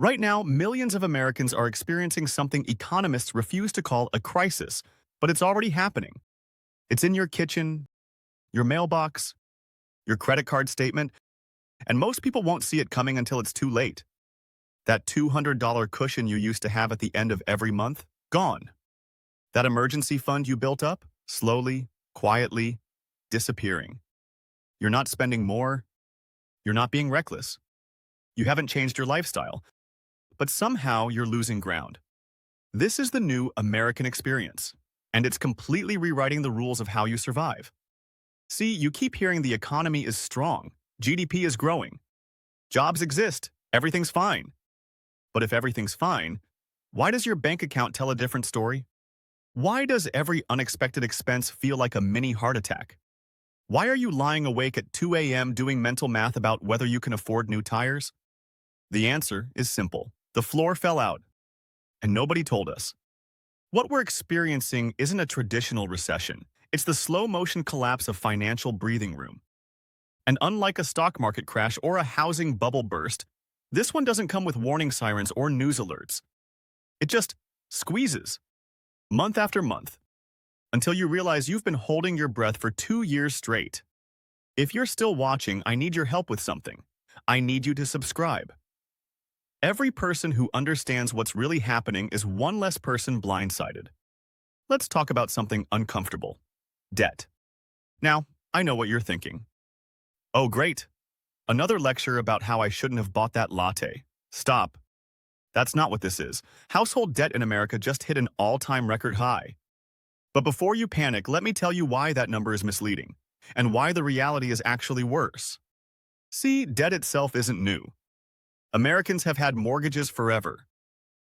Right now, millions of Americans are experiencing something economists refuse to call a crisis, but it's already happening. It's in your kitchen, your mailbox, your credit card statement, and most people won't see it coming until it's too late. That $200 cushion you used to have at the end of every month, gone. That emergency fund you built up, slowly, quietly, disappearing. You're not spending more. You're not being reckless. You haven't changed your lifestyle, but somehow you're losing ground. This is the new American experience, and it's completely rewriting the rules of how you survive. See, you keep hearing the economy is strong, GDP is growing, jobs exist, everything's fine. But if everything's fine, why does your bank account tell a different story? Why does every unexpected expense feel like a mini heart attack? Why are you lying awake at 2 a.m. doing mental math about whether you can afford new tires? The answer is simple. The floor fell out, and nobody told us. What we're experiencing isn't a traditional recession. It's the slow-motion collapse of financial breathing room. And unlike a stock market crash or a housing bubble burst, this one doesn't come with warning sirens or news alerts. It just squeezes, month after month, until you realize you've been holding your breath for 2 years straight. If you're still watching, I need your help with something. I need you to subscribe. Every person who understands what's really happening is one less person blindsided. Let's talk about something uncomfortable. Debt. Now, I know what you're thinking. Oh, great. Another lecture about how I shouldn't have bought that latte. Stop. That's not what this is. Household debt in America just hit an all-time record high. But before you panic, let me tell you why that number is misleading, and why the reality is actually worse. See, debt itself isn't new. Americans have had mortgages forever.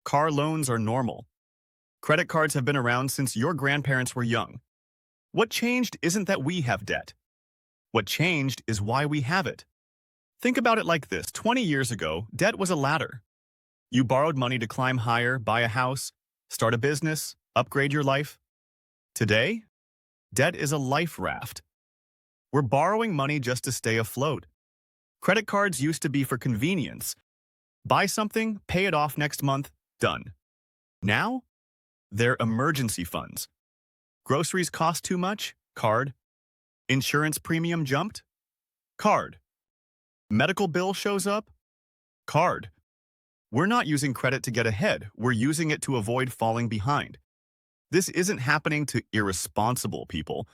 Car loans are normal. Credit cards have been around since your grandparents were young. What changed isn't that we have debt. What changed is why we have it. Think about it like this. 20 years ago, debt was a ladder. You borrowed money to climb higher, buy a house, start a business, upgrade your life. Today, debt is a life raft. We're borrowing money just to stay afloat. Credit cards used to be for convenience. Buy something, pay it off next month, done. Now, they're emergency funds. Groceries cost too much? Card. Insurance premium jumped? Card. Medical bill shows up? Card. We're not using credit to get ahead, we're using it to avoid falling behind. This isn't happening to irresponsible people.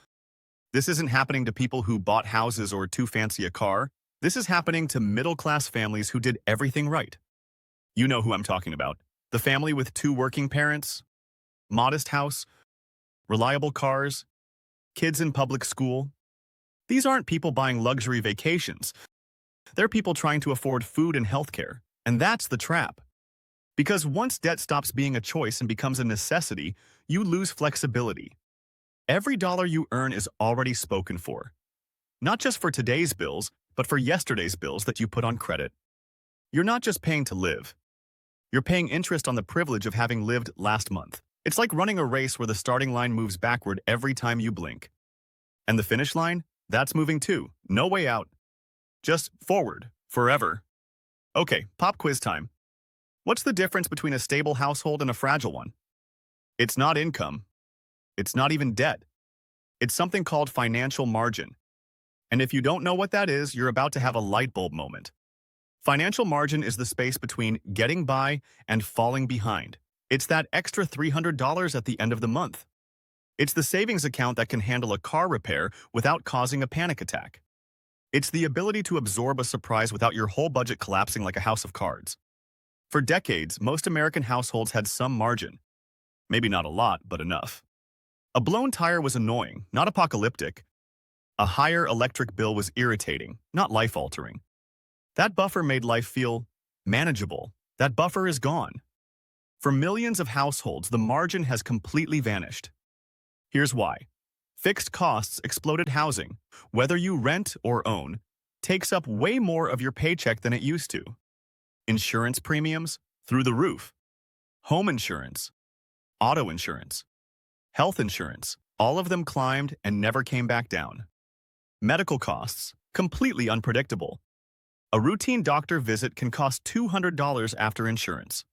This isn't happening to people who bought houses or too fancy a car. This is happening to middle-class families who did everything right. You know who I'm talking about. The family with 2 working parents, modest house, reliable cars, kids in public school. These aren't people buying luxury vacations. They're people trying to afford food and healthcare. And that's the trap. Because once debt stops being a choice and becomes a necessity, you lose flexibility. Every dollar you earn is already spoken for. Not just for today's bills, but for yesterday's bills that you put on credit. You're not just paying to live. You're paying interest on the privilege of having lived last month. It's like running a race where the starting line moves backward every time you blink. And the finish line? That's moving too. No way out. Just forward, forever. Okay, pop quiz time. What's the difference between a stable household and a fragile one? It's not income. It's not even debt. It's something called financial margin. And if you don't know what that is, you're about to have a light bulb moment. Financial margin is the space between getting by and falling behind. It's that extra $300 at the end of the month. It's the savings account that can handle a car repair without causing a panic attack. It's the ability to absorb a surprise without your whole budget collapsing like a house of cards. For decades, most American households had some margin. Maybe not a lot, but enough. A blown tire was annoying, not apocalyptic. A higher electric bill was irritating, not life-altering. That buffer made life feel manageable. That buffer is gone. For millions of households, the margin has completely vanished. Here's why. Fixed costs exploded. Housing, whether you rent or own, takes up way more of your paycheck than it used to. Insurance premiums, through the roof. Home insurance, auto insurance, health insurance, all of them climbed and never came back down. Medical costs, completely unpredictable. A routine doctor visit can cost $200 after insurance.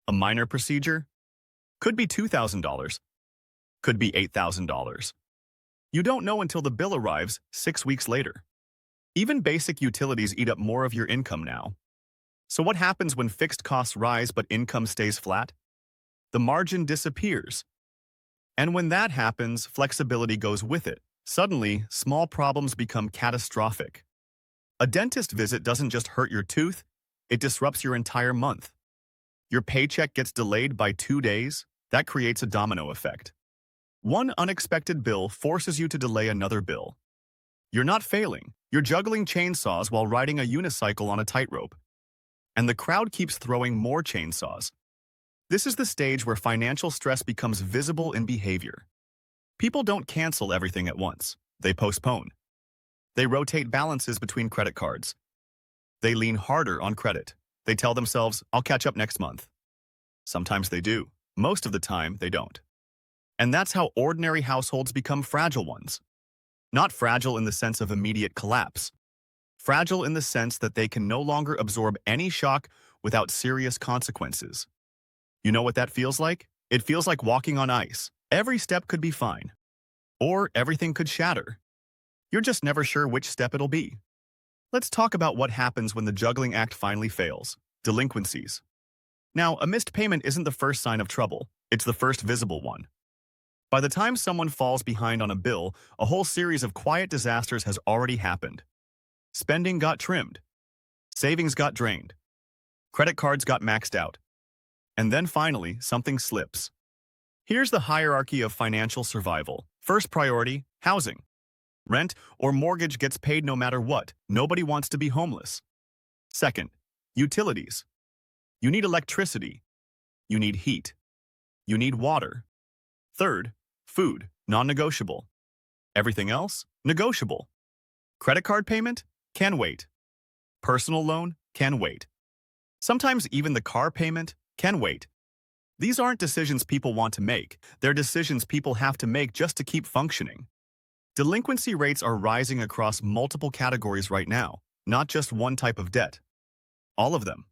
A minor procedure could be $2,000, could be $8,000. You don't know until the bill arrives 6 weeks later. Even basic utilities eat up more of your income now. So what happens when fixed costs rise but income stays flat? The margin disappears. And when that happens, flexibility goes with it. Suddenly, small problems become catastrophic. A dentist visit doesn't just hurt your tooth, it disrupts your entire month. Your paycheck gets delayed by 2 days. That creates a domino effect. One unexpected bill forces you to delay another bill. You're not failing. You're juggling chainsaws while riding a unicycle on a tightrope. And the crowd keeps throwing more chainsaws. This is the stage where financial stress becomes visible in behavior. People don't cancel everything at once. They postpone. They rotate balances between credit cards. They lean harder on credit. They tell themselves, I'll catch up next month. Sometimes they do. Most of the time, they don't. And that's how ordinary households become fragile ones. Not fragile in the sense of immediate collapse. Fragile in the sense that they can no longer absorb any shock without serious consequences. You know what that feels like? It feels like walking on ice. Every step could be fine. Or everything could shatter. You're just never sure which step it'll be. Let's talk about what happens when the juggling act finally fails. Delinquencies. Now, a missed payment isn't the first sign of trouble. It's the first visible one. By the time someone falls behind on a bill, a whole series of quiet disasters has already happened. Spending got trimmed. Savings got drained. Credit cards got maxed out. And then finally, something slips. Here's the hierarchy of financial survival. First priority, housing. Rent or mortgage gets paid no matter what. Nobody wants to be homeless. Second, utilities. You need electricity. You need heat. You need water. Third, food, non-negotiable. Everything else, negotiable. Credit card payment, can wait. Personal loan, can wait. Sometimes even the car payment, can wait. These aren't decisions people want to make. They're decisions people have to make just to keep functioning. Delinquency rates are rising across multiple categories right now, not just one type of debt. All of them.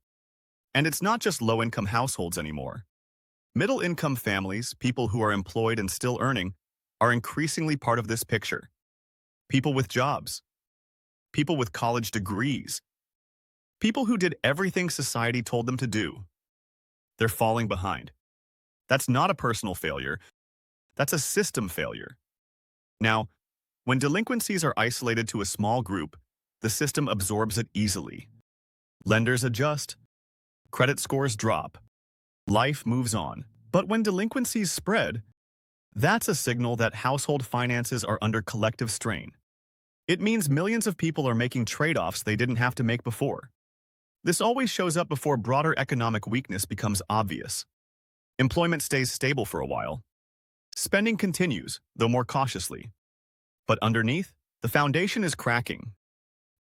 And it's not just low-income households anymore. Middle-income families, people who are employed and still earning, are increasingly part of this picture. People with jobs. People with college degrees. People who did everything society told them to do. They're falling behind. That's not a personal failure. That's a system failure. Now, when delinquencies are isolated to a small group, the system absorbs it easily. Lenders adjust. Credit scores drop. Life moves on. But when delinquencies spread, that's a signal that household finances are under collective strain. It means millions of people are making trade-offs they didn't have to make before. This always shows up before broader economic weakness becomes obvious. Employment stays stable for a while. Spending continues, though more cautiously. But underneath, the foundation is cracking.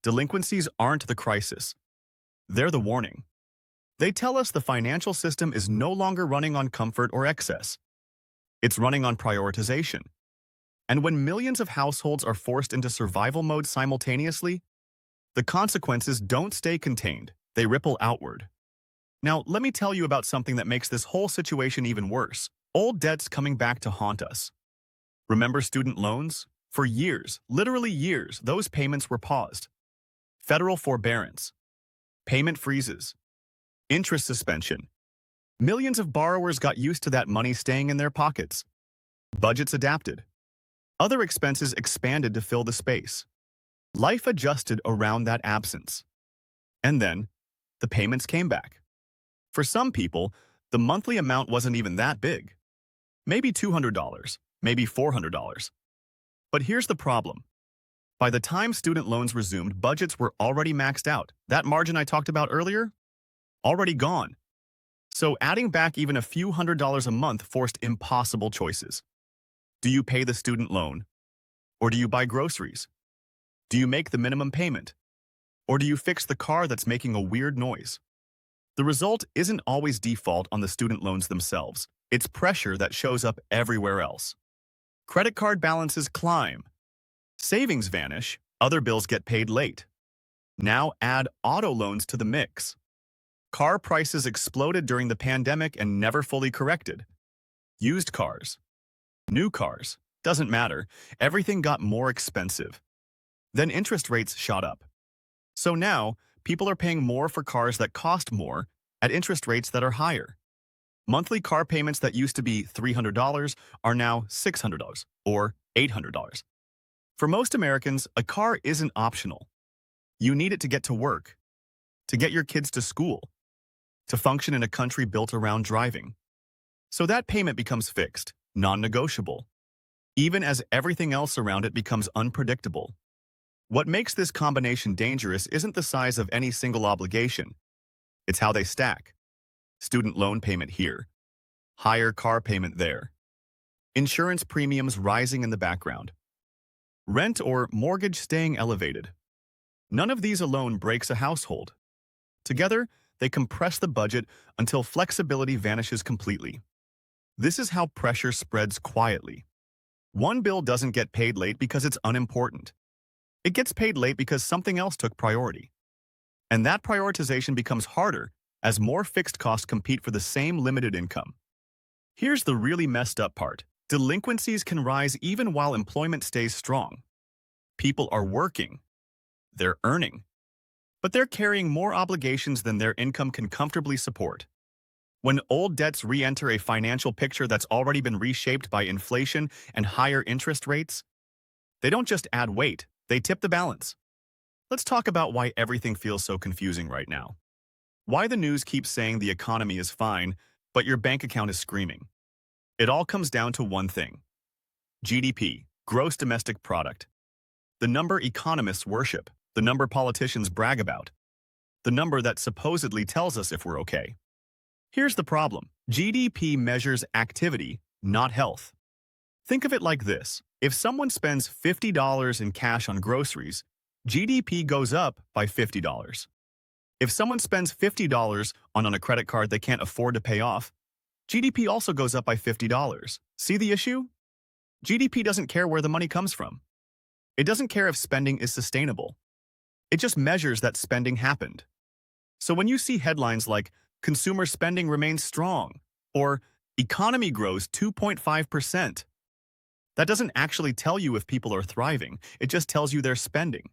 Delinquencies aren't the crisis. They're the warning. They tell us the financial system is no longer running on comfort or excess. It's running on prioritization. And when millions of households are forced into survival mode simultaneously, the consequences don't stay contained. They ripple outward. Now, let me tell you about something that makes this whole situation even worse. Old debts coming back to haunt us. Remember student loans? For years, literally years, those payments were paused. Federal forbearance. Payment freezes. Interest suspension. Millions of borrowers got used to that money staying in their pockets. Budgets adapted. Other expenses expanded to fill the space. Life adjusted around that absence. And then, the payments came back. For some people, the monthly amount wasn't even that big. Maybe $200, maybe $400. But here's the problem. By the time student loans resumed, budgets were already maxed out. That margin I talked about earlier? Already gone. So adding back even a few $100s a month forced impossible choices. Do you pay the student loan? Or do you buy groceries? Do you make the minimum payment? Or do you fix the car that's making a weird noise? The result isn't always default on the student loans themselves. It's pressure that shows up everywhere else. Credit card balances climb. Savings vanish. Other bills get paid late. Now add auto loans to the mix. Car prices exploded during the pandemic and never fully corrected. Used cars, new cars, doesn't matter. Everything got more expensive. Then interest rates shot up. So now, people are paying more for cars that cost more at interest rates that are higher. Monthly car payments that used to be $300 are now $600 or $800. For most Americans, a car isn't optional. You need it to get to work, to get your kids to school, to function in a country built around driving. So that payment becomes fixed, non-negotiable, even as everything else around it becomes unpredictable. What makes this combination dangerous isn't the size of any single obligation. It's how they stack. Student loan payment here, higher car payment there, insurance premiums rising in the background, rent or mortgage staying elevated. None of these alone breaks a household. Together, they compress the budget until flexibility vanishes completely. This is how pressure spreads quietly. One bill doesn't get paid late because it's unimportant. It gets paid late because something else took priority. And that prioritization becomes harder as more fixed costs compete for the same limited income. Here's the really messed up part. Delinquencies can rise even while employment stays strong. People are working. They're earning. But they're carrying more obligations than their income can comfortably support. When old debts re-enter a financial picture that's already been reshaped by inflation and higher interest rates, they don't just add weight, they tip the balance. Let's talk about why everything feels so confusing right now. Why the news keeps saying the economy is fine, but your bank account is screaming. It all comes down to one thing. GDP, gross domestic product. The number economists worship, the number politicians brag about, the number that supposedly tells us if we're okay. Here's the problem. GDP measures activity, not health. Think of it like this. If someone spends $50 in cash on groceries, GDP goes up by $50. If someone spends $50 on a credit card they can't afford to pay off, GDP also goes up by $50. See the issue? GDP doesn't care where the money comes from. It doesn't care if spending is sustainable. It just measures that spending happened. So when you see headlines like, "Consumer spending remains strong," or "Economy grows 2.5%," that doesn't actually tell you if people are thriving, it just tells you they're spending.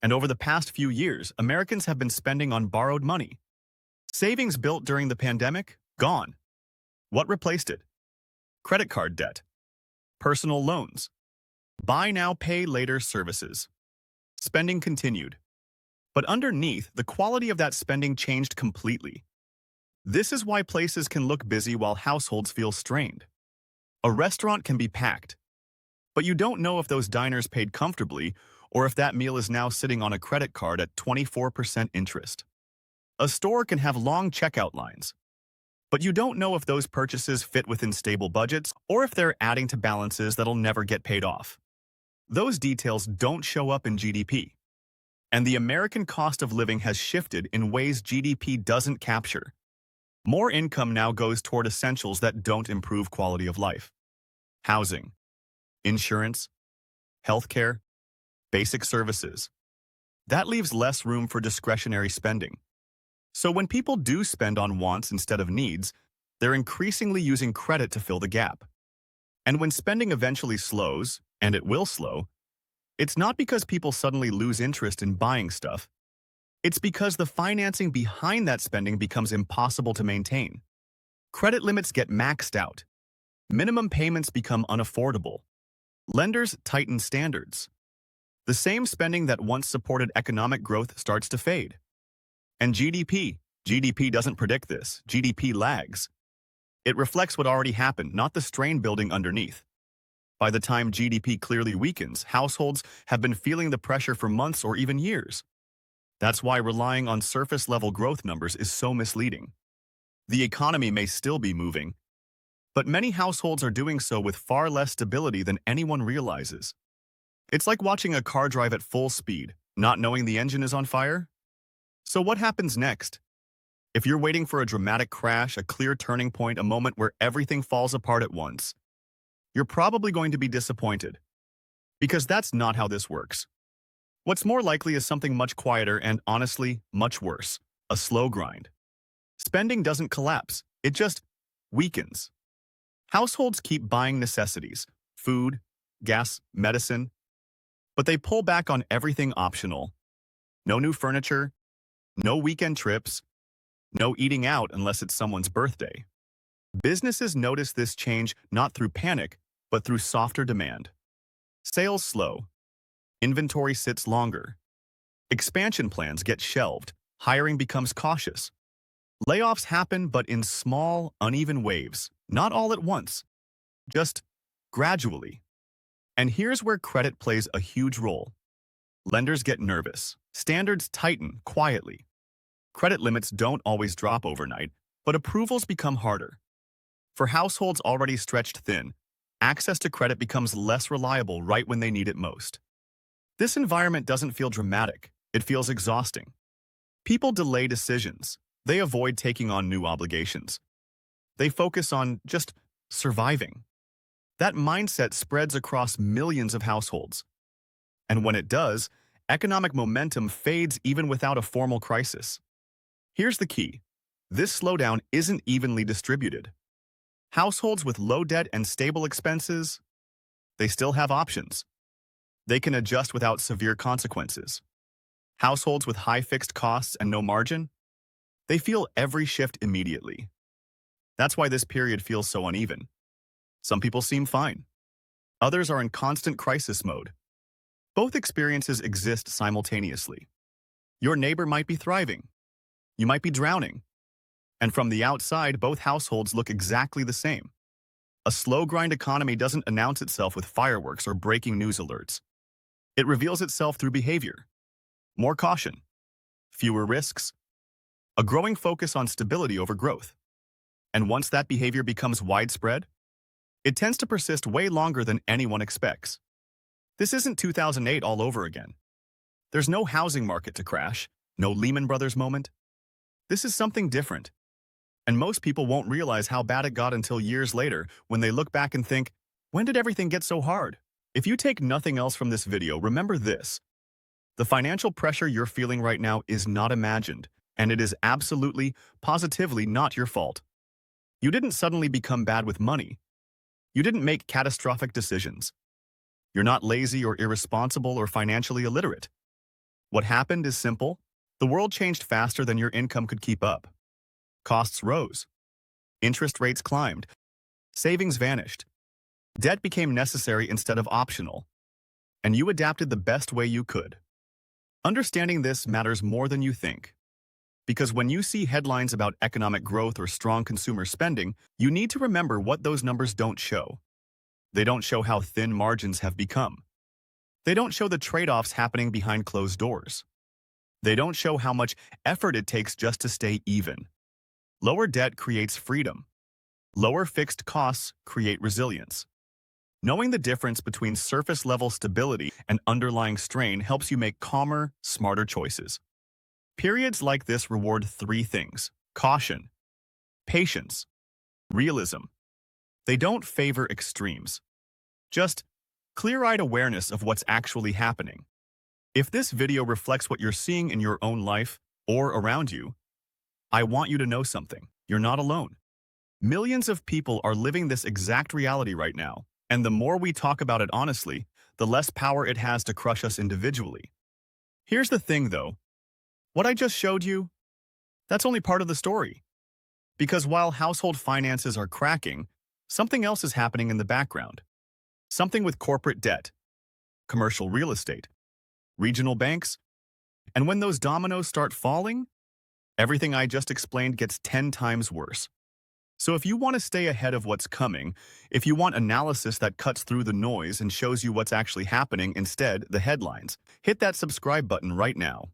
And over the past few years, Americans have been spending on borrowed money. Savings built during the pandemic, gone. What replaced it? Credit card debt, personal loans, buy now, pay later services. Spending continued. But underneath, the quality of that spending changed completely. This is why places can look busy while households feel strained. A restaurant can be packed, but you don't know if those diners paid comfortably or if that meal is now sitting on a credit card at 24% interest. A store can have long checkout lines, but you don't know if those purchases fit within stable budgets or if they're adding to balances that'll never get paid off. Those details don't show up in GDP. And the American cost of living has shifted in ways GDP doesn't capture. More income now goes toward essentials that don't improve quality of life. Housing, insurance, healthcare, basic services. That leaves less room for discretionary spending. So when people do spend on wants instead of needs, they're increasingly using credit to fill the gap. And when spending eventually slows, and it will slow, it's not because people suddenly lose interest in buying stuff. It's because the financing behind that spending becomes impossible to maintain. Credit limits get maxed out. Minimum payments become unaffordable. Lenders tighten standards. The same spending that once supported economic growth starts to fade. And GDP doesn't predict this. GDP lags. It reflects what already happened, not the strain building underneath. By the time GDP clearly weakens, households have been feeling the pressure for months or even years. That's why relying on surface-level growth numbers is so misleading. The economy may still be moving, but many households are doing so with far less stability than anyone realizes. It's like watching a car drive at full speed, not knowing the engine is on fire. So what happens next? If you're waiting for a dramatic crash, a clear turning point, a moment where everything falls apart at once, you're probably going to be disappointed. Because that's not how this works. What's more likely is something much quieter and, honestly, much worse. A slow grind. Spending doesn't collapse. It just weakens. Households keep buying necessities, food, gas, medicine, but they pull back on everything optional. No new furniture, no weekend trips, no eating out unless it's someone's birthday. Businesses notice this change not through panic, but through softer demand. Sales slow. Inventory sits longer. Expansion plans get shelved. Hiring becomes cautious. Layoffs happen, but in small, uneven waves, not all at once, just gradually. And here's where credit plays a huge role. Lenders get nervous. Standards tighten quietly. Credit limits don't always drop overnight, but approvals become harder. For households already stretched thin, access to credit becomes less reliable right when they need it most. This environment doesn't feel dramatic. It feels exhausting. People delay decisions. They avoid taking on new obligations. They focus on just surviving. That mindset spreads across millions of households. And when it does, economic momentum fades even without a formal crisis. Here's the key. This slowdown isn't evenly distributed. Households with low debt and stable expenses, they still have options. They can adjust without severe consequences. Households with high fixed costs and no margin, they feel every shift immediately. That's why this period feels so uneven. Some people seem fine. Others are in constant crisis mode. Both experiences exist simultaneously. Your neighbor might be thriving. You might be drowning. And from the outside, both households look exactly the same. A slow grind economy doesn't announce itself with fireworks or breaking news alerts. It reveals itself through behavior. More caution, fewer risks, a growing focus on stability over growth. And once that behavior becomes widespread, it tends to persist way longer than anyone expects. This isn't 2008 all over again. There's no housing market to crash, no Lehman Brothers moment. This is something different. And most people won't realize how bad it got until years later when they look back and think, when did everything get so hard? If you take nothing else from this video, remember this. The financial pressure you're feeling right now is not imagined, and it is absolutely, positively not your fault. You didn't suddenly become bad with money. You didn't make catastrophic decisions. You're not lazy or irresponsible or financially illiterate. What happened is simple. The world changed faster than your income could keep up. Costs rose. Interest rates climbed. Savings vanished. Debt became necessary instead of optional. And you adapted the best way you could. Understanding this matters more than you think. Because when you see headlines about economic growth or strong consumer spending, you need to remember what those numbers don't show. They don't show how thin margins have become. They don't show the trade-offs happening behind closed doors. They don't show how much effort it takes just to stay even. Lower debt creates freedom. Lower fixed costs create resilience. Knowing the difference between surface-level stability and underlying strain helps you make calmer, smarter choices. Periods like this reward three things: caution, patience, realism. They don't favor extremes. Just clear-eyed awareness of what's actually happening. If this video reflects what you're seeing in your own life or around you, I want you to know something. You're not alone. Millions of people are living this exact reality right now, and the more we talk about it honestly, the less power it has to crush us individually. Here's the thing, though. What I just showed you, that's only part of the story. Because while household finances are cracking, something else is happening in the background. Something with corporate debt, commercial real estate, regional banks, and when those dominoes start falling, everything I just explained gets 10 times worse. So if you want to stay ahead of what's coming, if you want analysis that cuts through the noise and shows you what's actually happening instead the headlines, hit that subscribe button right now.